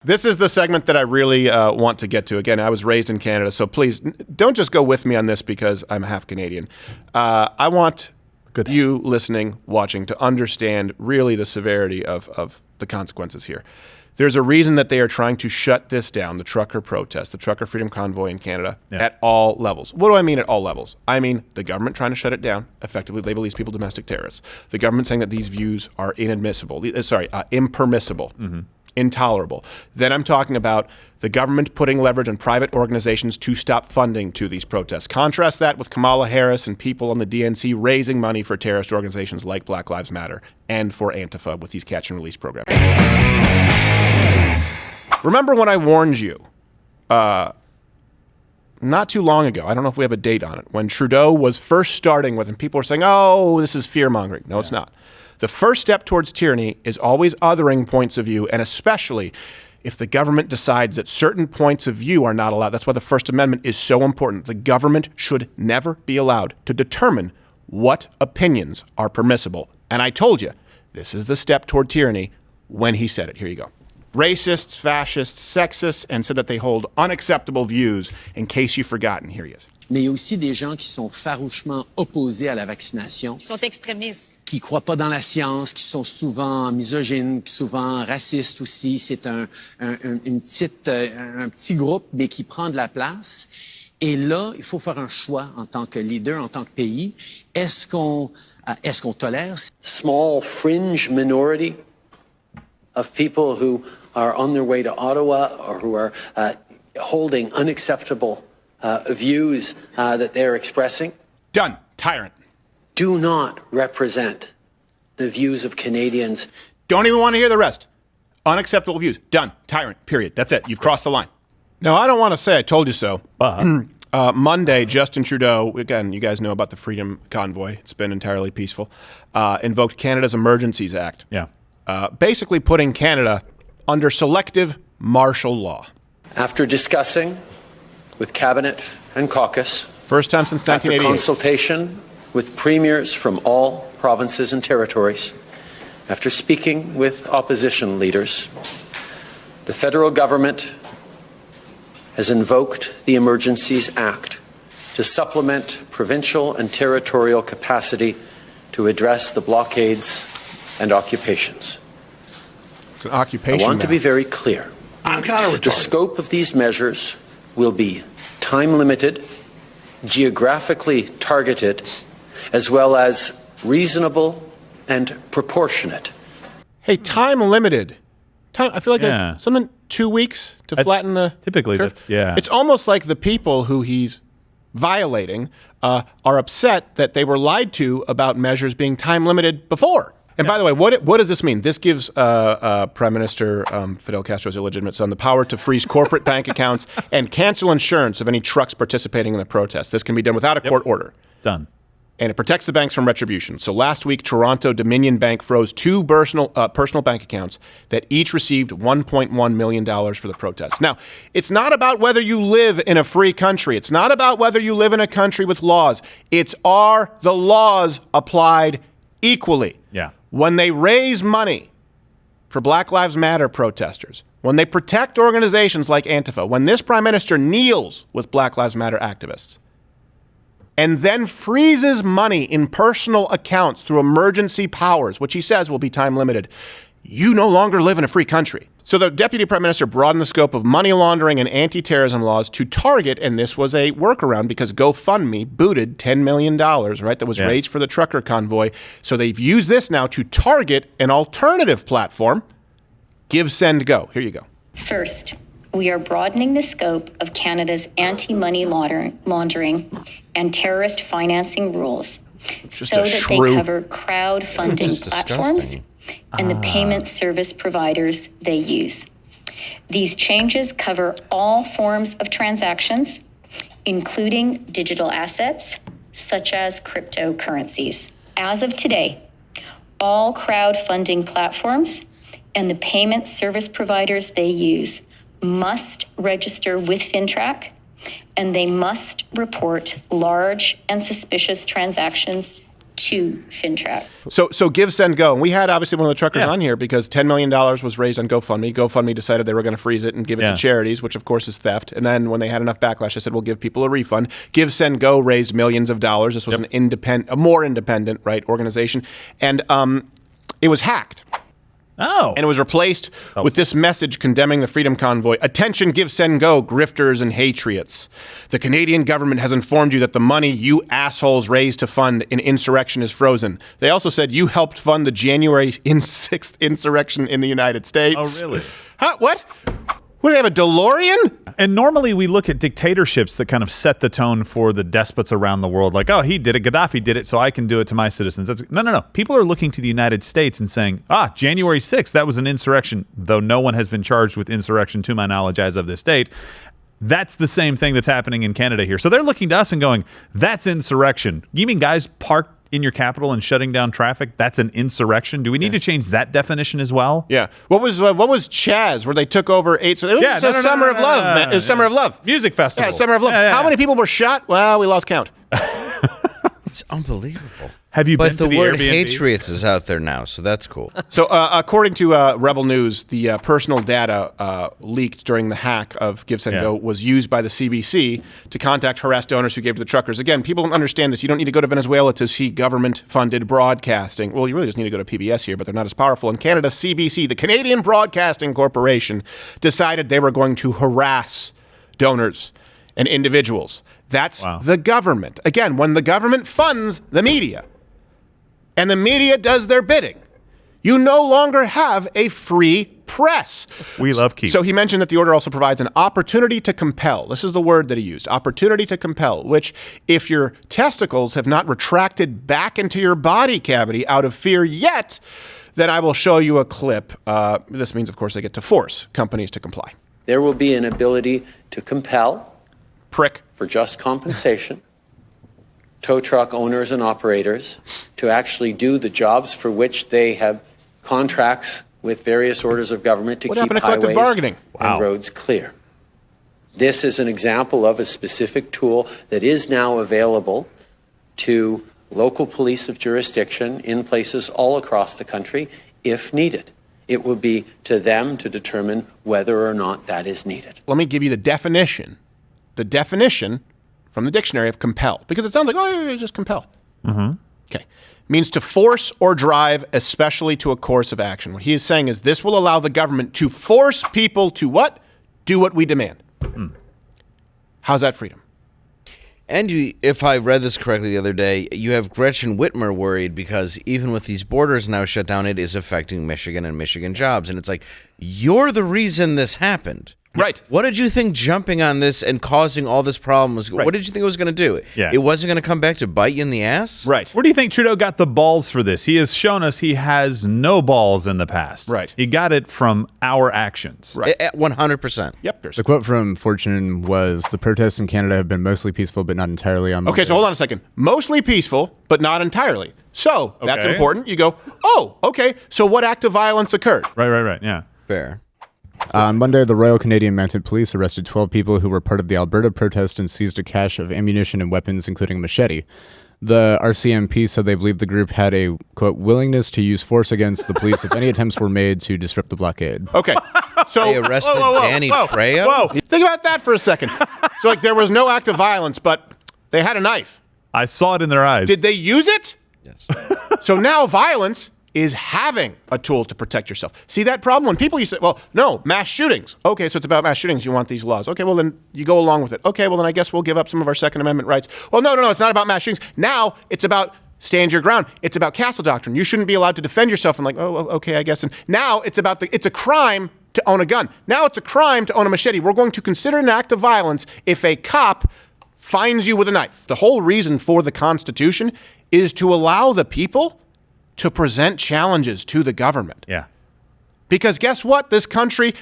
This is the segment that I really want to get to. Again, I was raised in Canada, so please don't just go with me on this because I'm half Canadian. I want you listening, watching, to understand really the severity of the consequences here. There's a reason that they are trying to shut this down, the trucker protest, the trucker freedom convoy in Canada, at all levels. What do I mean at all levels? I mean the government trying to shut it down, effectively label these people domestic terrorists. The government saying that these views are impermissible. Intolerable. Then I'm talking about the government putting leverage on private organizations to stop funding to these protests. Contrast that with Kamala Harris and people on the DNC raising money for terrorist organizations like Black Lives Matter and for Antifa with these catch and release programs. Remember when I warned you not too long ago, I don't know if we have a date on it, when Trudeau was first starting with, and people were saying, oh, this is fear-mongering. No, it's not. The first step towards tyranny is always othering points of view, and especially if the government decides that certain points of view are not allowed. That's why the First Amendment is so important. The government should never be allowed to determine what opinions are permissible. And I told you, this is the step toward tyranny when he said it. Here you go. Racists, fascists, sexists, and said that they hold unacceptable views. In case you've forgotten, here he is. Mais il y a aussi des gens qui sont farouchement opposés à la vaccination. Qui sont extrémistes. Qui croient pas dans la science, qui sont souvent misogynes, souvent racistes aussi. C'est un petit groupe, mais qui prend de la place. Et là, il faut faire un choix en tant que leader, en tant que pays. Est-ce qu'on tolère? Small fringe minority of people who are on their way to Ottawa or who are holding unacceptable views that they're expressing. Done. Tyrant. Do not represent the views of Canadians. Don't even want to hear the rest. Unacceptable views. Done. Tyrant. Period. That's it. You've crossed the line. Now, I don't want to say I told you so. Monday, Justin Trudeau, again, you guys know about the Freedom Convoy. It's been entirely peaceful. Invoked Canada's Emergencies Act. Yeah. Basically putting Canada under selective martial law. After discussing with Cabinet and Caucus. First time since 1988. After consultation with premiers from all provinces and territories. After speaking with opposition leaders. The federal government has invoked the Emergencies Act to supplement provincial and territorial capacity to address the blockades and occupations. It's an occupation. I want to be very clear. I'm kind of retarded. The scope of these measures will be time-limited, geographically targeted, as well as reasonable and proportionate. Hey, time-limited. I feel like something 2 weeks to flatten the typically curve. That's It's almost like the people who he's violating are upset that they were lied to about measures being time-limited before. And by the way, what does this mean? This gives Prime Minister Fidel Castro's illegitimate son the power to freeze corporate bank accounts and cancel insurance of any trucks participating in the protest. This can be done without a court order. Done. And it protects the banks from retribution. So last week, Toronto Dominion Bank froze two personal bank accounts that each received $1.1 million for the protests. Now, it's not about whether you live in a free country. It's not about whether you live in a country with laws. It's are the laws applied equally. Yeah. When they raise money for Black Lives Matter protesters, when they protect organizations like Antifa, when this prime minister kneels with Black Lives Matter activists, and then freezes money in personal accounts through emergency powers, which he says will be time limited, you no longer live in a free country. So the deputy prime minister broadened the scope of money laundering and anti-terrorism laws to target, and this was a workaround because GoFundMe booted $10 million, right, that was raised for the trucker convoy. So they've used this now to target an alternative platform. Give, send, go. Here you go. First, we are broadening the scope of Canada's anti-money laundering and terrorist financing rules so that they cover crowdfunding platforms and the payment service providers they use. These changes cover all forms of transactions, including digital assets, such as cryptocurrencies. As of today, all crowdfunding platforms and the payment service providers they use must register with FINTRAC, and they must report large and suspicious transactions to FinTrack. So give, send, go. And we had obviously one of the truckers on here because $10 million was raised on GoFundMe. GoFundMe decided they were going to freeze it and give it to charities, which of course is theft. And then when they had enough backlash, they said, we'll give people a refund. Give, send, go raised millions of dollars. This was a more independent, right, organization. And it was hacked. Oh. And it was replaced with this message condemning the Freedom Convoy. Attention, give, send, go, grifters and hatriots. The Canadian government has informed you that the money you assholes raised to fund an insurrection is frozen. They also said you helped fund the January 6th insurrection in the United States. Oh, really? Huh? What? What, do they have a DeLorean? And normally we look at dictatorships that kind of set the tone for the despots around the world. Like, oh, he did it. Gaddafi did it, so I can do it to my citizens. No. People are looking to the United States and saying, January 6th, that was an insurrection, though no one has been charged with insurrection to my knowledge as of this date. That's the same thing that's happening in Canada here. So they're looking to us and going, that's insurrection. You mean guys parked in your capital and shutting down traffic? That's an insurrection. Do we need to change that definition as well? Yeah. What was Chaz where they took over 8? So it was a Summer of Love, man. It was Summer of Love. Music festival. Yeah, Summer of Love. How many people were shot? Well, we lost count. It's unbelievable. Have you been to the But the word Airbnb? Hatriots is out there now, so that's cool. So according to Rebel News, the personal data leaked during the hack of Give, Send, Go was used by the CBC to contact harassed donors who gave to the truckers. Again, people don't understand this. You don't need to go to Venezuela to see government-funded broadcasting. Well, you really just need to go to PBS here, but they're not as powerful. In Canada, CBC, the Canadian Broadcasting Corporation, decided they were going to harass donors and individuals. That's the government. Again, when the government funds the media, and the media does their bidding, you no longer have a free press. We love Keith. So he mentioned that the order also provides an opportunity to compel. This is the word that he used, opportunity to compel, which if your testicles have not retracted back into your body cavity out of fear yet, then I will show you a clip. This means, of course, they get to force companies to comply. There will be an ability to compel Prick. for just compensation tow truck owners and operators to actually do the jobs for which they have contracts with various orders of government to What keep happened to collective highways bargaining? and roads clear. This is an example of a specific tool that is now available to local police of jurisdiction in places all across the country if needed. It will be to them to determine whether or not that is needed. Let me give you the definition. The definition from the dictionary of compel, because it sounds like, oh, just compel. Mm-hmm. Okay. Means to force or drive, especially to a course of action. What he is saying is this will allow the government to force people to what? Do what we demand. How's that freedom? And if I read this correctly the other day, you have Gretchen Whitmer worried because even with these borders now shut down, it is affecting Michigan and Michigan jobs. And it's like, you're the reason this happened. Right. What did you think jumping on this and causing all this problem was? Right. What did you think it was going to do? Yeah. It wasn't going to come back to bite you in the ass? Right. Where do you think Trudeau got the balls for this? He has shown us he has no balls in the past. Right. He got it from our actions. Right. 100%. Yep. The quote from Fortune was, the protests in Canada have been mostly peaceful, but not entirely on Okay, so hold on a second. Mostly peaceful, but not entirely. So that's Okay. important. You go, oh, okay. So what act of violence occurred? Right. Yeah. Fair. On Monday, the Royal Canadian Mounted Police arrested 12 people who were part of the Alberta protest and seized a cache of ammunition and weapons, including a machete. The RCMP said they believed the group had a, quote, willingness to use force against the police if any attempts were made to disrupt the blockade. Okay. So They arrested Danny Trejo? Whoa. Think about that for a second. So like there was no act of violence, but they had a knife. I saw it in their eyes. Did they use it? Yes. So now violence is having a tool to protect yourself. See that problem? When people used to say, well, no, mass shootings. Okay, so it's about mass shootings. You want these laws. Okay, well, then you go along with it. Okay, well, then I guess we'll give up some of our Second Amendment rights. Well, no, it's not about mass shootings. Now it's about stand your ground. It's about castle doctrine. You shouldn't be allowed to defend yourself. And like, oh, okay, I guess. And now it's about it's a crime to own a gun. Now it's a crime to own a machete. We're going to consider an act of violence if a cop finds you with a knife. The whole reason for the Constitution is to allow the people to present challenges to the government. Yeah. Because guess what? This country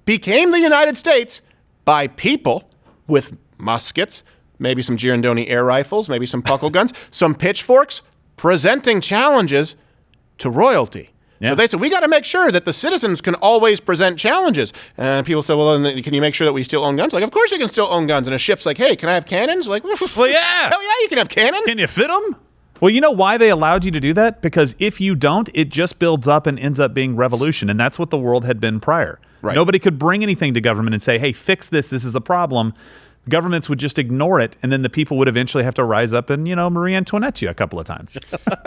became the United States by people with muskets, maybe some Girondoni air rifles, maybe some puckle guns, some pitchforks, presenting challenges to royalty. Yeah. So they said, we got to make sure that the citizens can always present challenges. And people said, well, then can you make sure that we still own guns? Like, of course you can still own guns. And a ship's like, hey, can I have cannons? Like, Well, yeah. hell yeah, you can have cannons. Can you fit them? Well, you know why they allowed you to do that? Because if you don't, it just builds up and ends up being revolution. And that's what the world had been prior. Right. Nobody could bring anything to government and say, hey, fix this. This is a problem. Governments would just ignore it. And then the people would eventually have to rise up and, Marie Antoinette you a couple of times.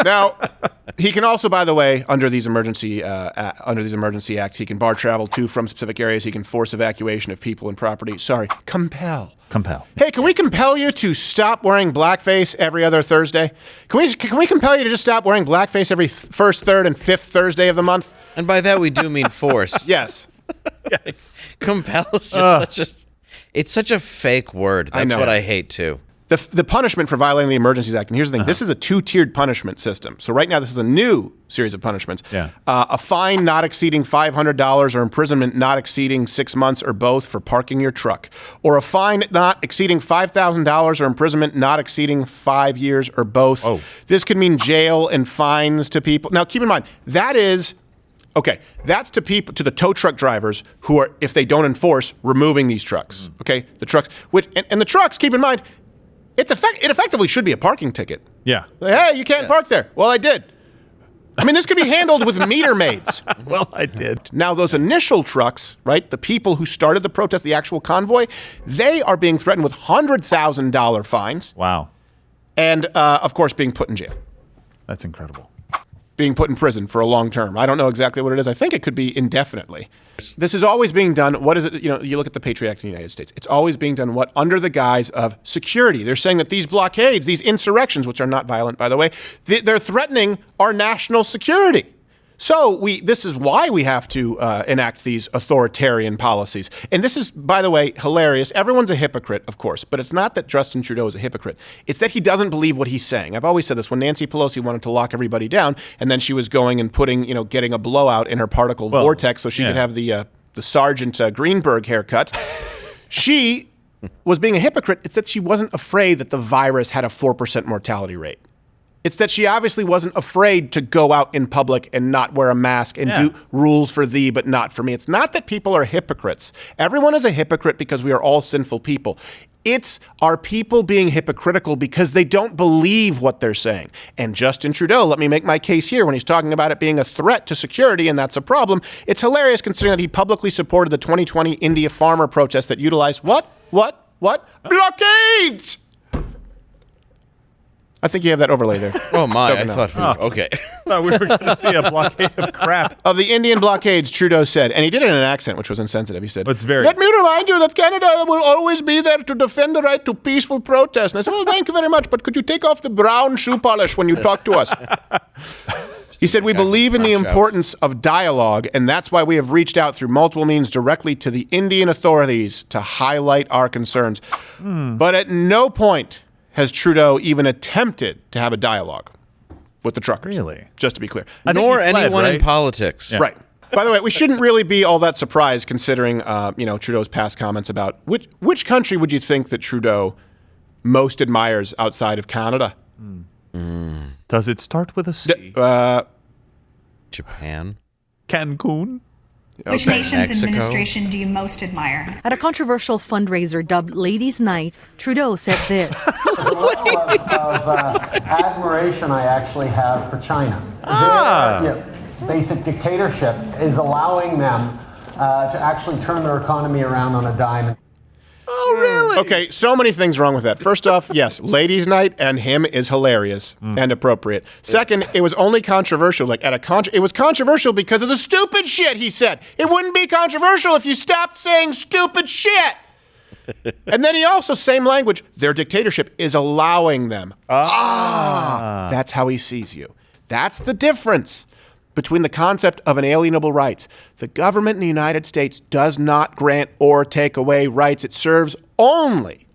Now, he can also, by the way, under these emergency acts, he can bar travel to from specific areas. He can force evacuation of people and property. Sorry, compel. Hey, can we compel you to stop wearing blackface every other Thursday? Can we compel you to just stop wearing blackface every first, third, and fifth Thursday of the month? And by that we do mean force. Yes. Yes. Compel is just it's such a fake word. That's what I hate too. The punishment for violating the Emergencies Act, and here's the thing, this is a 2-tiered punishment system. So right now this is a new series of punishments. Yeah. A fine not exceeding $500 or imprisonment not exceeding 6 months or both for parking your truck. Or a fine not exceeding $5,000 or imprisonment not exceeding 5 years or both. Oh. This could mean jail and fines to people. Now keep in mind, that's to people, to the tow truck drivers who are, if they don't enforce, removing these trucks. Okay, the trucks, and the trucks, keep in mind, it effectively should be a parking ticket. Yeah. Hey, you can't park there. Well, I did. I mean, this could be handled with meter maids. Well, I did. Now, those initial trucks, right, the people who started the protest, the actual convoy, they are being threatened with $100,000 fines. Wow. And, of course, being put in jail. That's incredible. Being put in prison for a long term. I don't know exactly what it is. I think it could be indefinitely. This is always being done. What is it? You look at the Patriot Act in the United States. It's always being done under the guise of security. They're saying that these blockades, these insurrections, which are not violent, by the way, they're threatening our national security. So this is why we have to enact these authoritarian policies. And this is, by the way, hilarious. Everyone's a hypocrite, of course, but it's not that Justin Trudeau is a hypocrite. It's that he doesn't believe what he's saying. I've always said this. When Nancy Pelosi wanted to lock everybody down, and then she was going and getting a blowout in her particle vortex so she could have the Sergeant Greenberg haircut, she was being a hypocrite. It's that she wasn't afraid that the virus had a 4% mortality rate. It's that she obviously wasn't afraid to go out in public and not wear a mask and do rules for thee, but not for me. It's not that people are hypocrites. Everyone is a hypocrite because we are all sinful people. It's our people being hypocritical because they don't believe what they're saying. And Justin Trudeau, let me make my case here, when he's talking about it being a threat to security, and that's a problem, it's hilarious considering that he publicly supported the 2020 India farmer protest that utilized what? Blockades! I think you have that overlay there. Oh my, I thought, okay. Thought we were going to see a blockade of crap. Of the Indian blockades, Trudeau said, and he did it in an accent which was insensitive. He said, let me remind you that Canada will always be there to defend the right to peaceful protest. And I said, well, thank you very much, but could you take off the brown shoe polish when you talk to us? He said, we believe in the importance of dialogue, and that's why we have reached out through multiple means directly to the Indian authorities to highlight our concerns. But at no point has Trudeau even attempted to have a dialogue with the truckers. Really? Just to be clear. Nor anyone in politics. Yeah. Right. By the way, we shouldn't really be all that surprised considering, Trudeau's past comments about which country would you think that Trudeau most admires outside of Canada? Does it start with a C? Japan. Cancun? Which nation's Mexico. Administration do you most admire? At a controversial fundraiser dubbed Ladies' Night, Trudeau said this. There's a level of admiration I actually have for China. Their basic dictatorship is allowing them to actually turn their economy around on a dime. Oh, really? Okay, so many things wrong with that. First off, yes, Ladies' Night and him is hilarious and appropriate. Second, it was only controversial. It was controversial because of the stupid shit he said. It wouldn't be controversial if you stopped saying stupid shit. And then he also, same language, their dictatorship is allowing them. That's how he sees you. That's the difference between the concept of inalienable rights. The government in the United States does not grant or take away rights. It serves only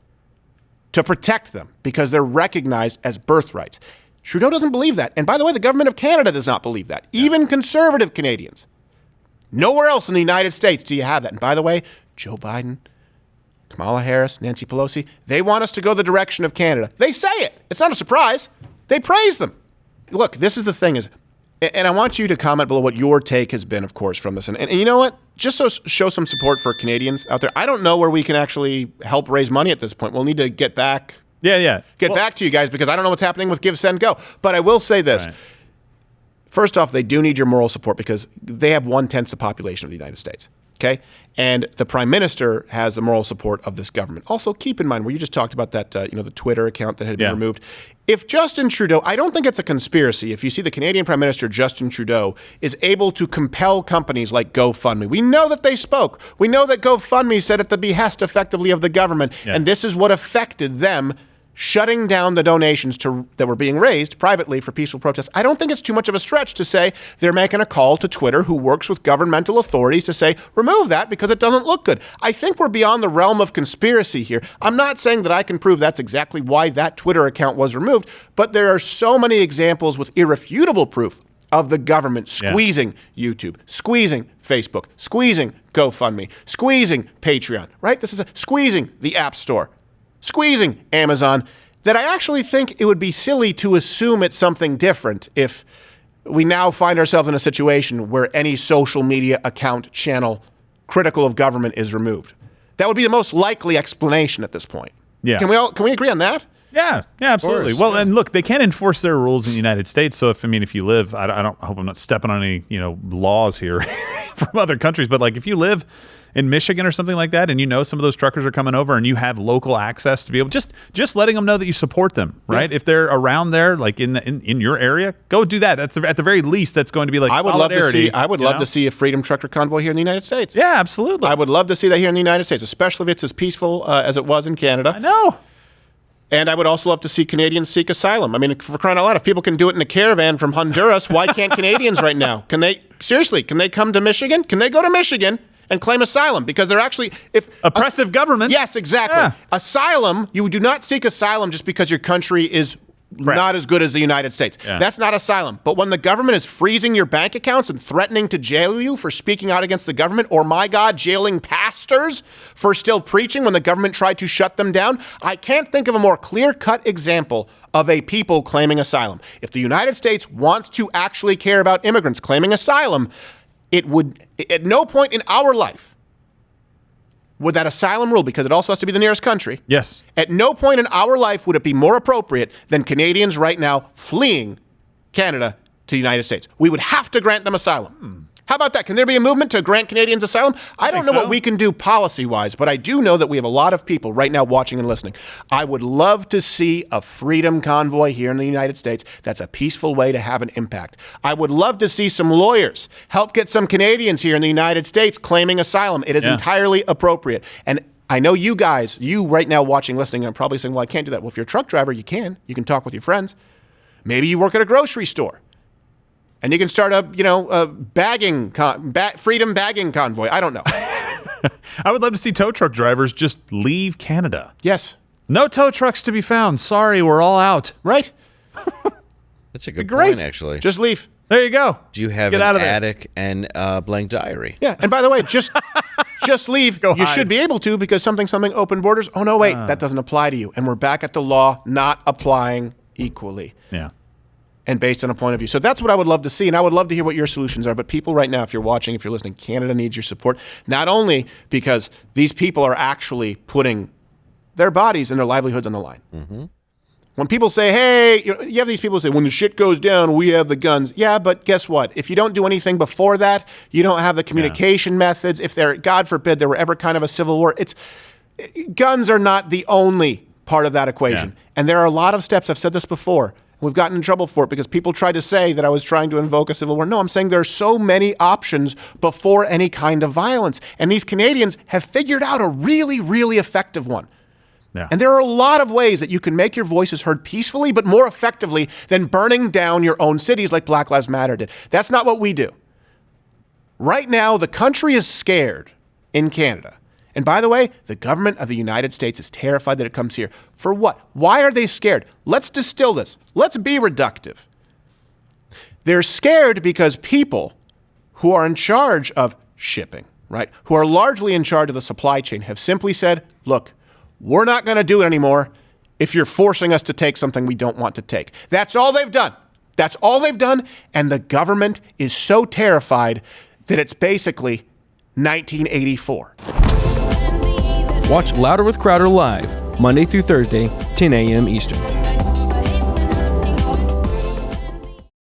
to protect them because they're recognized as birthrights. Trudeau doesn't believe that. And by the way, the government of Canada does not believe that. Even conservative Canadians. Nowhere else in the United States do you have that. And by the way, Joe Biden, Kamala Harris, Nancy Pelosi, they want us to go the direction of Canada. They say it. It's not a surprise. They praise them. Look, this is the thing is, and I want you to comment below what your take has been, of course, from this. And you know what? Just so show some support for Canadians out there. I don't know where we can actually help raise money at this point. We'll need to get back get back to you guys because I don't know what's happening with Give, Send, Go. But I will say this. Right. First off, they do need your moral support because they have 1/10 the population of the United States. Okay? And the prime minister has the moral support of this government. Also, keep in mind where you just talked about that, the Twitter account that had been removed. If Justin Trudeau, I don't think it's a conspiracy. If you see the Canadian Prime Minister, Justin Trudeau, is able to compel companies like GoFundMe. We know that they spoke. We know that GoFundMe said at the behest effectively of the government. Yeah. And this is what affected them shutting down the donations that were being raised privately for peaceful protests. I don't think it's too much of a stretch to say they're making a call to Twitter, who works with governmental authorities, to say, remove that because it doesn't look good. I think we're beyond the realm of conspiracy here. I'm not saying that I can prove that's exactly why that Twitter account was removed, but there are so many examples with irrefutable proof of the government squeezing YouTube, squeezing Facebook, squeezing GoFundMe, squeezing Patreon, right? This is squeezing the App Store, squeezing Amazon, that I actually think it would be silly to assume it's something different if we now find ourselves in a situation where any social media account channel critical of government is removed. That would be the most likely explanation at this point. Yeah. Can we agree on that? Yeah, absolutely. Well, and look, they can't enforce their rules in the United States. So if you live, I hope I'm not stepping on any laws here from other countries, but like if you live in Michigan or something like that, and some of those truckers are coming over, and you have local access to be able just letting them know that you support them, right? Yeah. If they're around there, like in your area, go do that. That's at the very least, that's going to be like solidarity. I would love to see a Freedom Trucker Convoy here in the United States. Yeah, absolutely. I would love to see that here in the United States, especially if it's as peaceful as it was in Canada. I know. And I would also love to see Canadians seek asylum. I mean, for crying out loud, if people can do it in a caravan from Honduras, why can't Canadians right now? Can they come to Michigan? Can they go to Michigan and claim asylum? Because they're actually oppressive government. Yes, exactly. Yeah. Asylum, you do not seek asylum just because your country is not as good as the United States. Yeah. That's not asylum. But when the government is freezing your bank accounts and threatening to jail you for speaking out against the government, or my God, jailing pastors for still preaching when the government tried to shut them down, I can't think of a more clear-cut example of a people claiming asylum. If the United States wants to actually care about immigrants claiming asylum, it would, at no point in our life, would that asylum rule, because it also has to be the nearest country. Yes. At no point in our life would it be more appropriate than Canadians right now fleeing Canada to the United States. We would have to grant them asylum. How about that? Can there be a movement to grant Canadians asylum? I don't know what we can do policy-wise, but I do know that we have a lot of people right now watching and listening. I would love to see a freedom convoy here in the United States. That's a peaceful way to have an impact. I would love to see some lawyers help get some Canadians here in the United States claiming asylum. It is entirely appropriate. And I know you guys, you right now watching, listening, are probably saying, well, I can't do that. Well, if you're a truck driver, you can. You can talk with your friends. Maybe you work at a grocery store. And you can start a freedom bagging convoy. I don't know. I would love to see tow truck drivers just leave Canada. Yes. No tow trucks to be found. Sorry, we're all out. Right? That's a good point, actually. Just leave. There you go. Do you have an attic and a blank diary? Yeah. And by the way, just leave. You should be able to, because something open borders. Oh, no, wait. That doesn't apply to you. And we're back at the law not applying equally. Yeah. And based on a point of view. So that's what I would love to see, and I would love to hear what your solutions are. But people right now, if you're watching, if you're listening, Canada needs your support, not only because these people are actually putting their bodies and their livelihoods on the line. Mm-hmm. When people say, hey, you have these people who say, when the shit goes down, we have the guns. Yeah, but guess what? If you don't do anything before that, you don't have the communication methods. If there, God forbid, there were ever kind of a civil war, guns are not the only part of that equation. Yeah. And there are a lot of steps. I've said this before. We've gotten in trouble for it because people tried to say that I was trying to invoke a civil war. No, I'm saying there are so many options before any kind of violence. And these Canadians have figured out a really, really effective one. Yeah. And there are a lot of ways that you can make your voices heard peacefully, but more effectively than burning down your own cities like Black Lives Matter did. That's not what we do. Right now, the country is scared in Canada. And by the way, the government of the United States is terrified that it comes here. For what? Why are they scared? Let's distill this. Let's be reductive. They're scared because people who are in charge of shipping, right, who are largely in charge of the supply chain, have simply said, look, we're not going to do it anymore if you're forcing us to take something we don't want to take. That's all they've done. That's all they've done. And the government is so terrified that it's basically 1984. Watch Louder with Crowder live, Monday through Thursday, 10 a.m. Eastern.